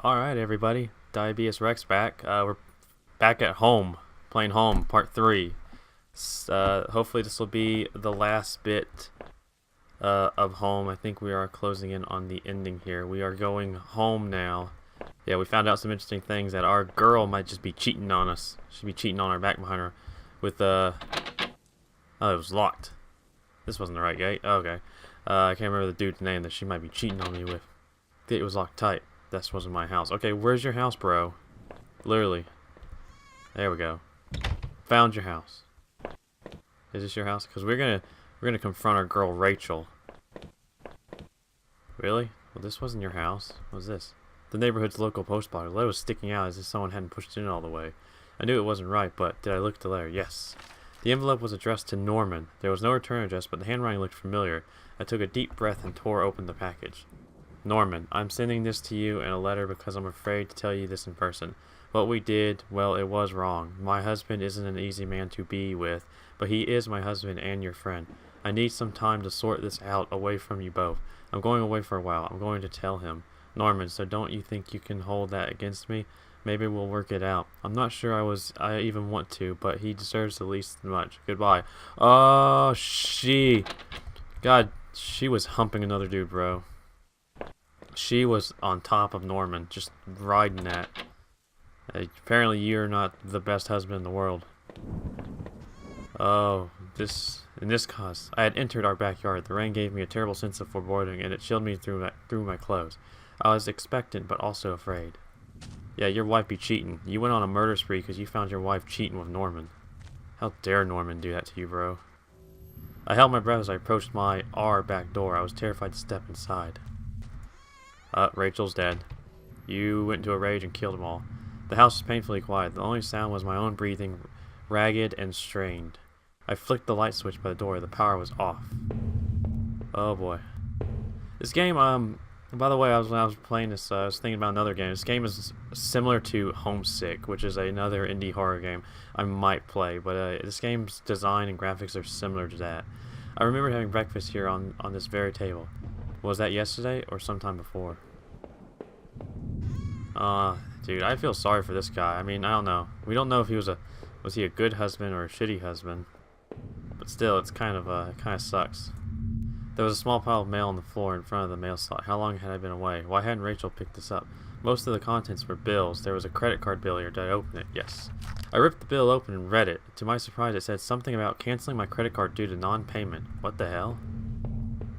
Alright, everybody. Diabetes Rex back. We're back at home, playing home, part 3. Hopefully, this will be the last bit of home. I think we are closing in on the ending here. We are going home now. Yeah, we found out some interesting things that our girl might just be cheating on us. She'd be cheating on our back behind her with, oh, it was locked. This wasn't the right gate. Oh, okay. I can't remember the dude's name that she might be cheating on me with. The gate was locked tight. This wasn't my house. Okay, where's your house, bro? Literally. There we go. Found your house. Is this your house? Because we're gonna confront our girl Rachel. Really? Well, this wasn't your house. What was this? The neighborhood's local post box. The letter was sticking out as if someone hadn't pushed it in all the way. I knew it wasn't right, but did I look at the letter? Yes. The envelope was addressed to Norman. There was no return address, but the handwriting looked familiar. I took a deep breath and tore open the package. Norman, I'm sending this to you in a letter because I'm afraid to tell you this in person. What we did, well, it was wrong. My husband isn't an easy man to be with, but he is my husband and your friend. I need some time to sort this out away from you both. I'm going away for a while. I'm going to tell him. Norman, so don't you think you can hold that against me? Maybe we'll work it out. I'm not sure I even want to, but he deserves at least as much. Goodbye. Oh, God, she was humping another dude, bro. She was on top of Norman, just riding that. Apparently you're not the best husband in the world. Oh, in this cause, I had entered our backyard. The rain gave me a terrible sense of foreboding, and it chilled me through my clothes. I was expectant, but also afraid. Yeah, your wife be cheating. You went on a murder spree because you found your wife cheating with Norman. How dare Norman do that to you, bro? I held my breath as I approached our back door. I was terrified to step inside. Rachel's dead. You went into a rage and killed them all. The house was painfully quiet. The only sound was my own breathing, ragged and strained. I flicked the light switch by the door. The power was off. Oh boy. This game, by the way, when I was playing this, I was thinking about another game. This game is similar to Homesick, which is another indie horror game I might play, but this game's design and graphics are similar to that. I remember having breakfast here on this very table. Was that yesterday or sometime before? Dude, I feel sorry for this guy. I mean, I don't know. We don't know if was he a good husband or a shitty husband. But still, it kind of sucks. There was a small pile of mail on the floor in front of the mail slot. How long had I been away? Why hadn't Rachel picked this up? Most of the contents were bills. There was a credit card bill here. Did I open it? Yes. I ripped the bill open and read it. To my surprise, it said something about canceling my credit card due to non-payment. What the hell?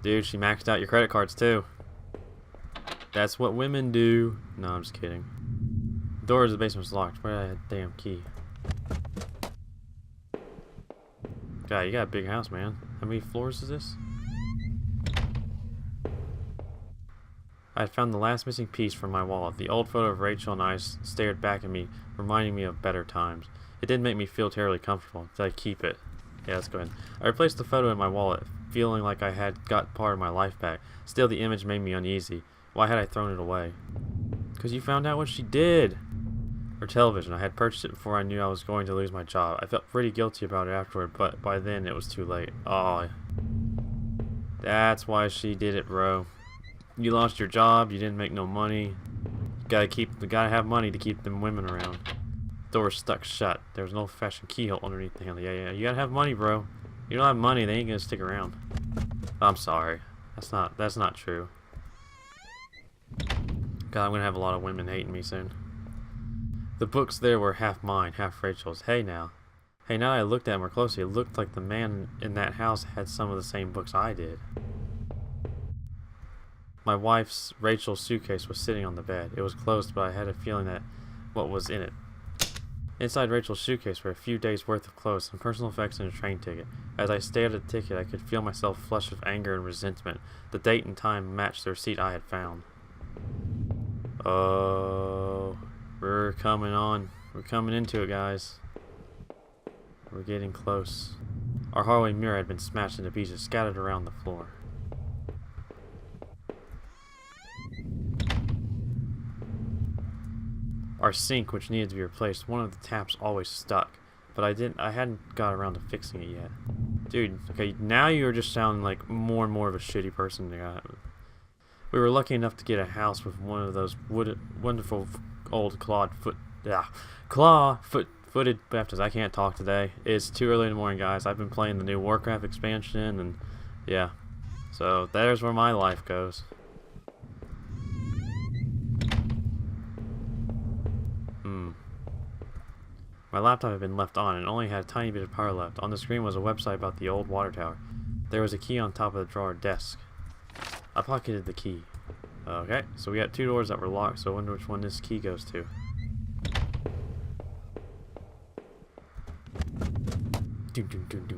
Dude, she maxed out your credit cards too. That's what women do. No, I'm just kidding. The door to the basement was locked. Where did I have the damn key? God, you got a big house, man. How many floors is this? I had found the last missing piece from my wallet. The old photo of Rachel and I stared back at me, reminding me of better times. It didn't make me feel terribly comfortable. Did I keep it? Yeah, let's go ahead. I replaced the photo in my wallet, feeling like I had got part of my life back. Still, the image made me uneasy. Why had I thrown it away? Because you found out what she did! Her television. I had purchased it before I knew I was going to lose my job. I felt pretty guilty about it afterward, but by then it was too late. Oh, that's why she did it, bro. You lost your job, you didn't make no money. You gotta have money to keep them women around. Door stuck shut. There was an old-fashioned keyhole underneath the handle. Yeah, you gotta have money, bro. You don't have money, they ain't gonna stick around. I'm sorry. That's not true. God, I'm gonna have a lot of women hating me soon. The books there were half mine, half Rachel's. Hey now I looked at them more closely. It looked like the man in that house had some of the same books I did. My wife's, Rachel's suitcase was sitting on the bed. It was closed, but I had a feeling that what was in it. Inside Rachel's suitcase were a few days' worth of clothes, some personal effects, and a train ticket. As I stared at the ticket, I could feel myself flush with anger and resentment. The date and time matched the receipt I had found. Oh, we're coming on. We're coming into it, guys. We're getting close. Our hallway mirror had been smashed into pieces, scattered around the floor. Our sink, which needed to be replaced, one of the taps always stuck, but I hadn't got around to fixing it yet. Dude, okay, now you're just sounding like more and more of a shitty person. We were lucky enough to get a house with one of those wonderful old claw-footed bathtubs. I can't talk today. It's too early in the morning, guys. I've been playing the new Warcraft expansion, and yeah. So there's where my life goes. My laptop had been left on and only had a tiny bit of power left. On the screen was a website about the old water tower. There was a key on top of the drawer desk. I pocketed the key. Okay, so we got 2 doors that were locked, so I wonder which one this key goes to.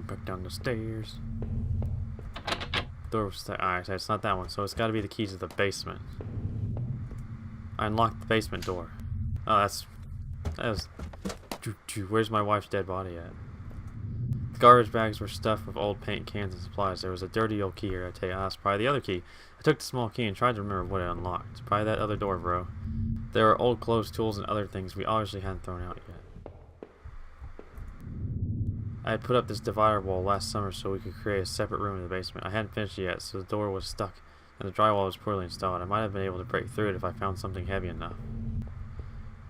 Back down the stairs. Door was alright, it's not that one, so it's gotta be the key to the basement. I unlocked the basement door. Oh, that was... Where's my wife's dead body at? The garbage bags were stuffed with old paint cans and supplies. There was a dirty old key here. I tell you, that's probably the other key. I took the small key and tried to remember what it unlocked. It's probably that other door, bro. There were old clothes, tools, and other things we obviously hadn't thrown out yet. I had put up this divider wall last summer so we could create a separate room in the basement. I hadn't finished it yet, so the door was stuck, and the drywall was poorly installed. I might have been able to break through it if I found something heavy enough.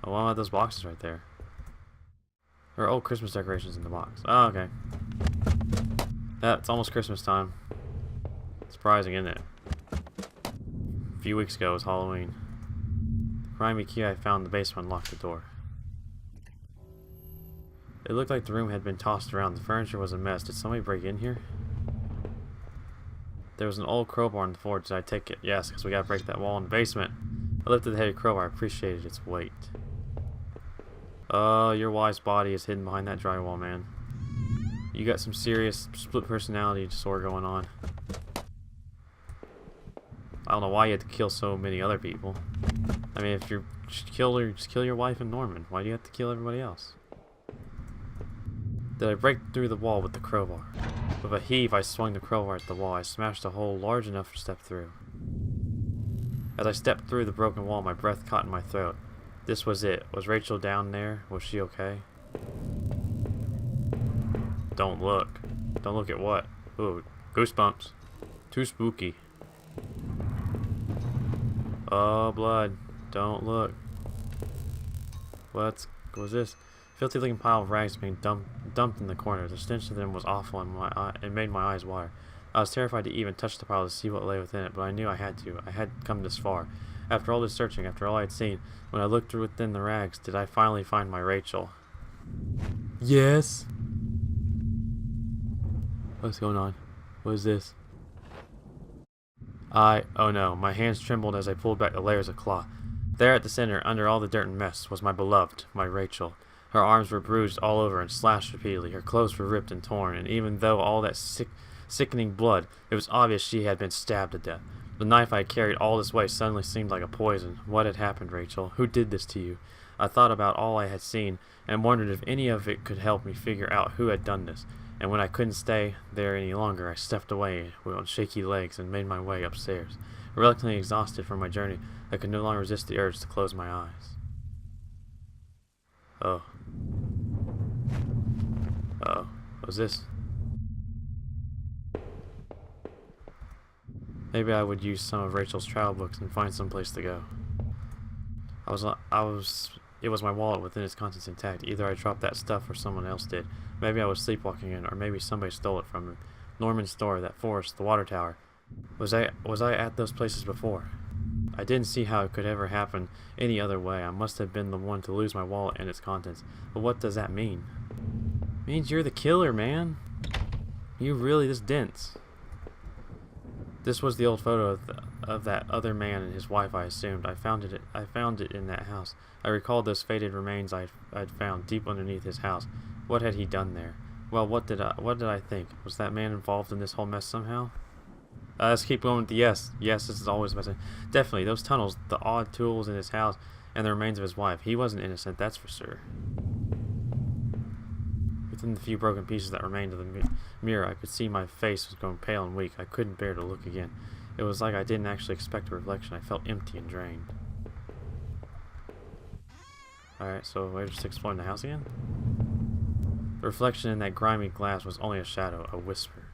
Oh, what about those boxes right there? There are old Christmas decorations in the box. Oh, okay. Yeah, it's almost Christmas time. Surprising, isn't it? A few weeks ago was Halloween. The grimy key I found in the basement unlocked the door. It looked like the room had been tossed around. The furniture was a mess. Did somebody break in here? There was an old crowbar on the floor. Did I take it? Yes, because we gotta break that wall in the basement. I lifted the heavy crowbar. I appreciated its weight. Oh, your wife's body is hidden behind that drywall, man. You got some serious split personality disorder going on. I don't know why you had to kill so many other people. I mean, if you're just kill your wife and Norman. Why do you have to kill everybody else? Did I break through the wall with the crowbar? With a heave, I swung the crowbar at the wall. I smashed a hole large enough to step through. As I stepped through the broken wall, my breath caught in my throat. This was it. Was Rachel down there? Was she okay? Don't look. Don't look at what? Ooh, goosebumps. Too spooky. Oh, blood. Don't look. What was this? Filthy looking pile of rags being dumped in the corner. The stench of them was awful and it made my eyes water. I was terrified to even touch the pile to see what lay within it, but I knew I had to. I had come this far. After all this searching, after all I had seen, when I looked through within the rags, did I finally find my Rachel? Yes. What's going on? What is this? Oh no, my hands trembled as I pulled back the layers of cloth. There at the center, under all the dirt and mess, was my beloved, my Rachel. Her arms were bruised all over and slashed repeatedly. Her clothes were ripped and torn, and even though all that sickening blood, it was obvious she had been stabbed to death. The knife I had carried all this way suddenly seemed like a poison. What had happened, Rachel? Who did this to you? I thought about all I had seen, and wondered if any of it could help me figure out who had done this. And when I couldn't stay there any longer, I stepped away on shaky legs and made my way upstairs. Reluctantly exhausted from my journey, I could no longer resist the urge to close my eyes. Oh. Uh-oh. What was this? Maybe I would use some of Rachel's travel books and find some place to go. It was my wallet within its contents intact. Either I dropped that stuff or someone else did. Maybe I was sleepwalking in, or maybe somebody stole it from me. Norman's store, that forest, the water tower. Was I at those places before? I didn't see how it could ever happen any other way. I must have been the one to lose my wallet and its contents. But what does that mean? It means you're the killer, man. You really this dense. This was the old photo of that other man and his wife, I assumed. I found it in that house. I recalled those faded remains I'd found deep underneath his house. What had he done there? Well, what did I think? Was that man involved in this whole mess somehow? Let's keep going with the yes. Yes, this is always the best. Definitely, those tunnels, the odd tools in his house, and the remains of his wife. He wasn't innocent, that's for sure. Within the few broken pieces that remained of the mirror, I could see my face was going pale and weak. I couldn't bear to look again. It was like I didn't actually expect a reflection. I felt empty and drained. Alright, so we're just exploring the house again? The reflection in that grimy glass was only a shadow, a whisper.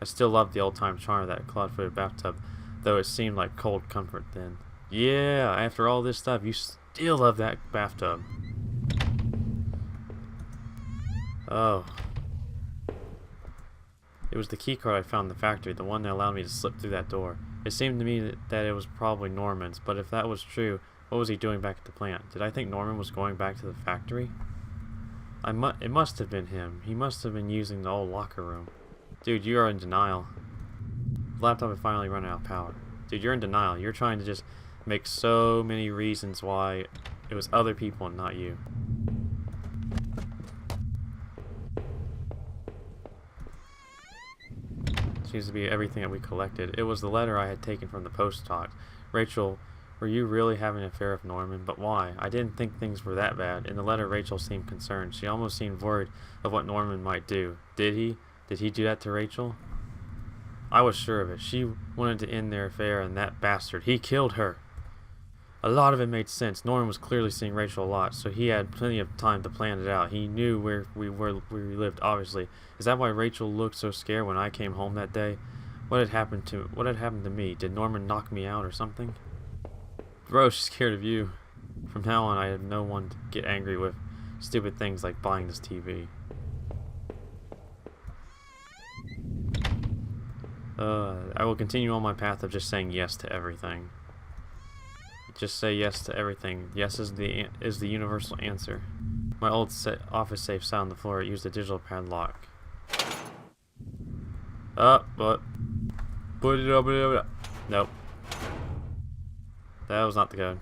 I still loved the old-time charm of that clawed-footed bathtub, though it seemed like cold comfort then. Yeah, after all this stuff, you still love that bathtub. Oh. It was the keycard I found in the factory, the one that allowed me to slip through that door. It seemed to me that it was probably Norman's, but if that was true, what was he doing back at the plant? Did I think Norman was going back to the factory? It must have been him. He must have been using the old locker room. Dude, you are in denial. The laptop had finally run out of power. Dude, you're in denial. You're trying to just make so many reasons why it was other people and not you. Seems to be everything that we collected. It was the letter I had taken from the post box. Rachel, were you really having an affair with Norman? But why? I didn't think things were that bad. In the letter, Rachel seemed concerned. She almost seemed worried of what Norman might do. Did he? Did he do that to Rachel? I was sure of it. She wanted to end their affair, and that bastard, he killed her. A lot of it made sense. Norman was clearly seeing Rachel a lot, so he had plenty of time to plan it out. He knew where we lived, obviously. Is that why Rachel looked so scared when I came home that day? What had happened to me? Did Norman knock me out or something? Bro, she's scared of you. From now on, I have no one to get angry with. Stupid things like buying this TV. I will continue on my path of just saying yes to everything. Just say yes to everything. Yes is the universal answer. My old office safe sat on the floor. It used a digital padlock. But put it up. Nope. That was not the code.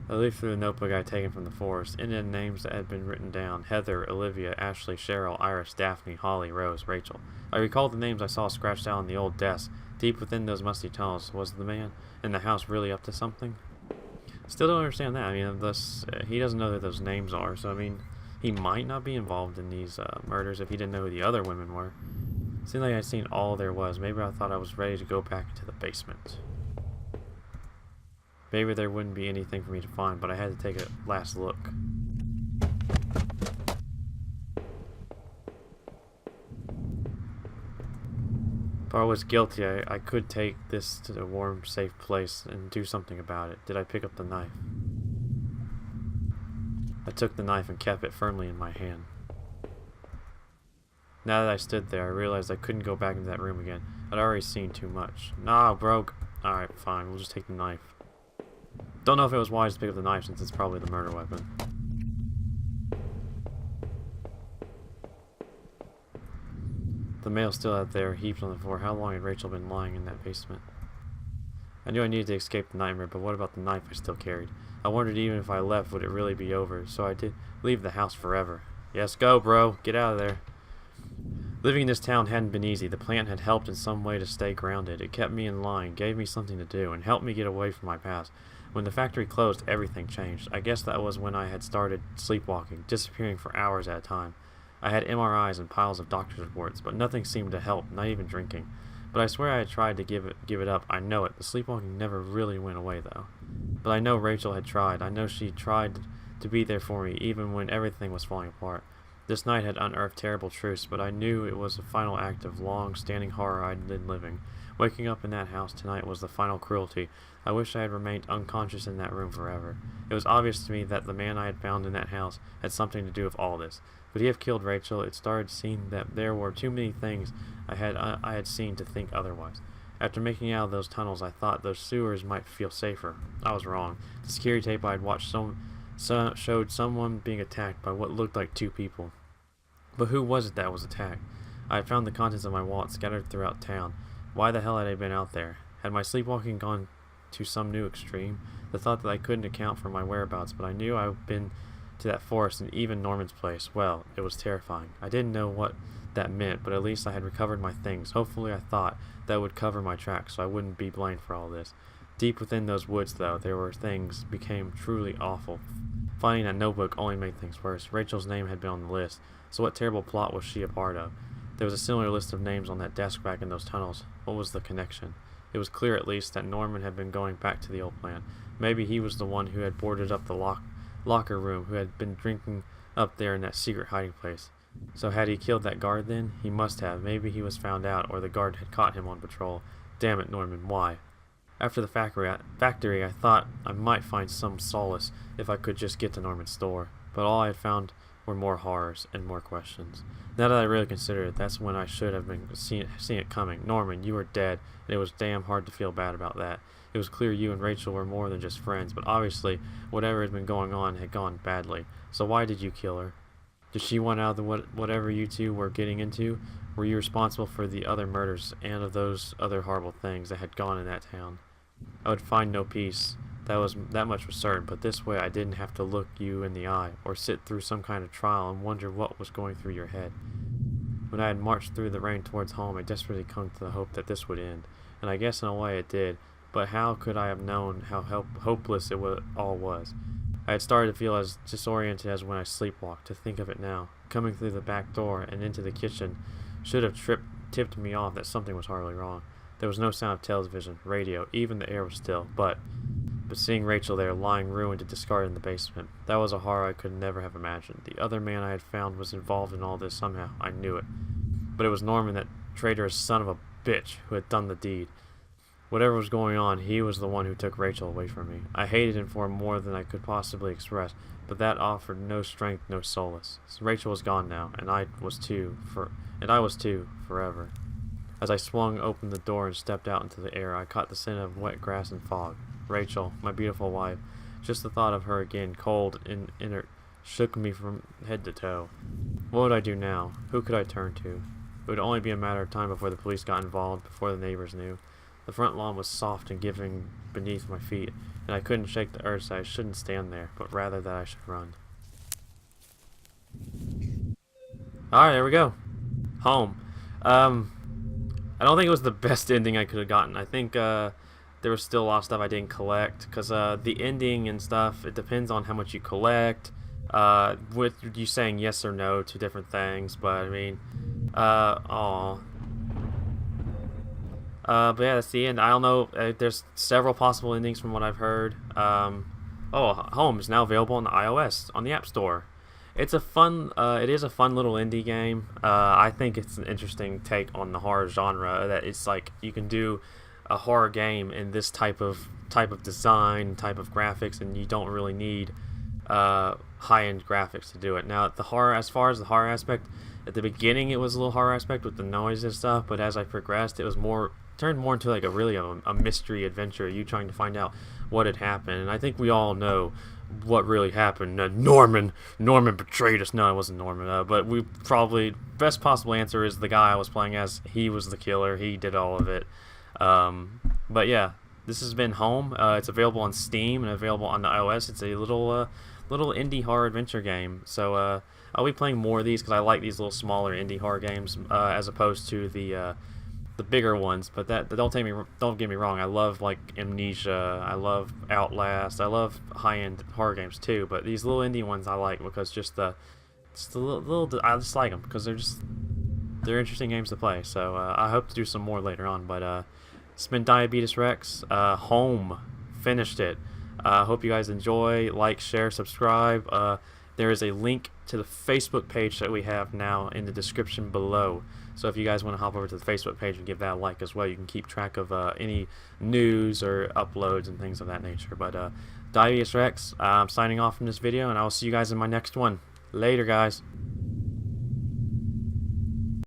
I leafed through the notebook I had taken from the forest. In the names that had been written down: Heather, Olivia, Ashley, Cheryl, Iris, Daphne, Holly, Rose, Rachel. I recalled the names I saw scratched out on the old desk. Deep within those musty tunnels, was the man in the house really up to something? Still don't understand that. I mean, he doesn't know who those names are, so I mean, he might not be involved in these murders if he didn't know who the other women were. Seemed like I'd seen all there was. Maybe I thought I was ready to go back into the basement. Maybe there wouldn't be anything for me to find, but I had to take a last look. If I was guilty, I could take this to a warm, safe place and do something about it. Did I pick up the knife? I took the knife and kept it firmly in my hand. Now that I stood there, I realized I couldn't go back into that room again. I'd already seen too much. Nah, broke. Alright, fine, we'll just take the knife. Don't know if it was wise to pick up the knife since it's probably the murder weapon. The mail still out there, heaped on the floor. How long had Rachel been lying in that basement? I knew I needed to escape the nightmare, but what about the knife I still carried? I wondered even if I left, would it really be over? So I did leave the house forever. Yes, go, bro. Get out of there. Living in this town hadn't been easy. The plant had helped in some way to stay grounded. It kept me in line, gave me something to do, and helped me get away from my past. When the factory closed, everything changed. I guess that was when I had started sleepwalking, disappearing for hours at a time. I had MRIs and piles of doctor's reports, but nothing seemed to help, not even drinking. But I swear I had tried to give it up. I know it. The sleepwalking never really went away, though. But I know Rachel had tried. I know she tried to be there for me, even when everything was falling apart. This night had unearthed terrible truths, but I knew it was the final act of long-standing horror I'd been living. Waking up in that house tonight was the final cruelty. I wish I had remained unconscious in that room forever. It was obvious to me that the man I had found in that house had something to do with all this. Could he have killed Rachel? It started seeing that there were too many things I had seen to think otherwise. After making out of those tunnels, I thought those sewers might feel safer. I was wrong. The scary tape I had watched showed someone being attacked by what looked like two people. But who was it that was attacked? I had found the contents of my wallet scattered throughout town. Why the hell had I been out there? Had my sleepwalking gone to some new extreme? The thought that I couldn't account for my whereabouts, but I knew I'd been to that forest and even Norman's place. Well, it was terrifying. I didn't know what that meant, but at least I had recovered my things. Hopefully, I thought that would cover my tracks, so I wouldn't be blamed for all this. Deep within those woods, though, there were things became truly awful. Finding that notebook only made things worse. Rachel's name had been on the list, so what terrible plot was she a part of? There was a similar list of names on that desk back in those tunnels. What was the connection? It was clear, at least, that Norman had been going back to the old plant. Maybe he was the one who had boarded up the locker room, who had been drinking up there in that secret hiding place. So had he killed that guard then? He must have. Maybe he was found out, or the guard had caught him on patrol. Damn it, Norman, why? After the factory, I thought I might find some solace if I could just get to Norman's store, but all I had found were more horrors and more questions. Now that I really consider it, that's when I should have been seen it coming. Norman, you were dead, and it was damn hard to feel bad about that. It was clear you and Rachel were more than just friends, but obviously whatever had been going on had gone badly. So why did you kill her? Did she want out of whatever you two were getting into? Were you responsible for the other murders and of those other horrible things that had gone in that town? I would find no peace. That much was certain, but this way I didn't have to look you in the eye, or sit through some kind of trial and wonder what was going through your head. When I had marched through the rain towards home, I desperately clung to the hope that this would end, and I guess in a way it did, but how could I have known how hopeless all was? I had started to feel as disoriented as when I sleepwalked. To think of it now, coming through the back door and into the kitchen, should have tipped me off that something was horribly wrong. There was no sound of television, radio, even the air was still, but seeing Rachel there, lying ruined and discarded in the basement, that was a horror I could never have imagined. The other man I had found was involved in all this somehow, I knew it. But it was Norman, that traitorous son of a bitch, who had done the deed. Whatever was going on, he was the one who took Rachel away from me. I hated him for more than I could possibly express, but that offered no strength, no solace. Rachel was gone now, and I was too, forever. As I swung open the door and stepped out into the air, I caught the scent of wet grass and fog. Rachel, my beautiful wife. Just the thought of her again, cold and inert, shook me from head to toe. What would I do now? Who could I turn to? It would only be a matter of time before the police got involved, before the neighbors knew. The front lawn was soft and giving beneath my feet, and I couldn't shake the urge that I shouldn't stand there, but rather that I should run. Alright, there we go. Home. I don't think it was the best ending I could have gotten. I think there was still a lot of stuff I didn't collect, because the ending and stuff, it depends on how much you collect, with you saying yes or no to different things, but I mean, but yeah, that's the end. I don't know, there's several possible endings from what I've heard. Home is now available on the iOS, on the App Store. It's a fun, it is a fun little indie game. I think it's an interesting take on the horror genre, that it's like, you can do a horror game in this type of design, type of graphics, and you don't really need high-end graphics to do it. Now, as far as the horror aspect, at the beginning it was a little horror aspect with the noise and stuff, but as I progressed, it was turned more into like a mystery adventure, you trying to find out what had happened. And I think we all know what really happened. Norman betrayed us. No, it wasn't Norman, but we probably, best possible answer is the guy I was playing as. He was the killer, he did all of it. But yeah, this has been Home. It's available on Steam and available on the iOS. It's a little indie horror adventure game. So I'll be playing more of these because I like these little smaller indie horror games as opposed to the bigger ones. But don't get me wrong. I love like Amnesia. I love Outlast. I love high-end horror games too. But these little indie ones I like because I just like them because they're interesting games to play. So I hope to do some more later on. But it's been Diabetes Rex. Home, finished it. Hope you guys enjoy. Like, share, subscribe. There is a link to the Facebook page that we have now in the description below. So if you guys want to hop over to the Facebook page and give that a like as well, you can keep track of any news or uploads and things of that nature. But Diabetes Rex, I'm signing off from this video, and I will see you guys in my next one. Later, guys.